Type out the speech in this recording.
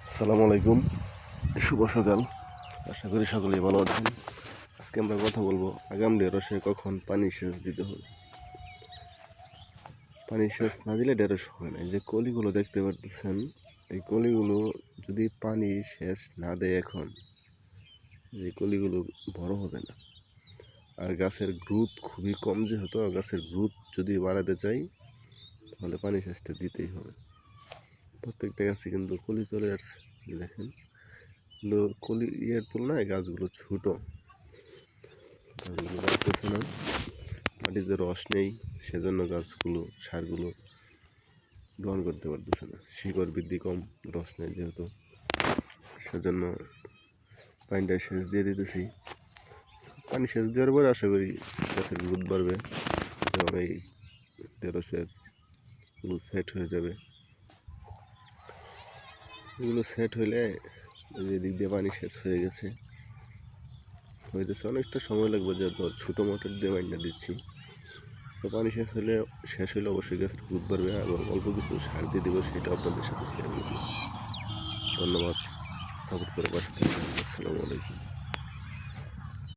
আসসালামু আলাইকুম, শুভ সকাল। আশা করি সকলেই ভালো আছেন। আজকে আমরা কথা বলবো আগাম ঢেঁড়সে কখন পানি সেচ দিতে হবে। পানি সেচ না দিলে ঢেঁড়স হয় না। এই যে কলিগুলো দেখতে পারতেছেন, এই কলিগুলো যদি পানি সেচ না দেয় এখন, এই কলিগুলো বড় হবে না। আর গাছের গ্রোথ খুবই কম, যেহেতু গাছের গ্রোথ যদি বাড়াতে চাই তাহলে পানি সেচটা দিতেই হবে। প্রত্যেকটা গাছে কিন্তু কলি চলে আসছে, দেখেন। কিন্তু কলি তুলনায় গাছগুলো ছোটো, গাছগুলো বাড়তেছে না, মাটিতে রস নেই, সেজন্য গাছগুলো সারগুলো গ্রহণ করতে পারতেছে না। শিকড় বৃদ্ধি কম, রস নেই যেহেতু, সেজন্য পানিটা সেচ দিয়ে দিতেছি। পানি সেচ দেওয়ার পরে আশা করি গাছের গ্রোথ বাড়বে এবং এই ঢেঁড়সের গুলো সেট হয়ে যাবে। এগুলো সেট হইলে যে দিক দিয়ে পানি শেষ হয়ে গেছে, হইতেছে অনেকটা সময় লাগবে, যেহেতু ছোটো মোটর দিয়ে পানিটা দিচ্ছি। তো পানি শেষ হলে অবশ্যই গাছের গ্রোথ বাড়বে এবং অল্প কিছু সার দিয়ে দেবো, সেটা আপনাদের সাথে শেয়ার করব। ধন্যবাদ, সাপোর্ট করে পাশে থাকবেন। আসসালামু আলাইকুম।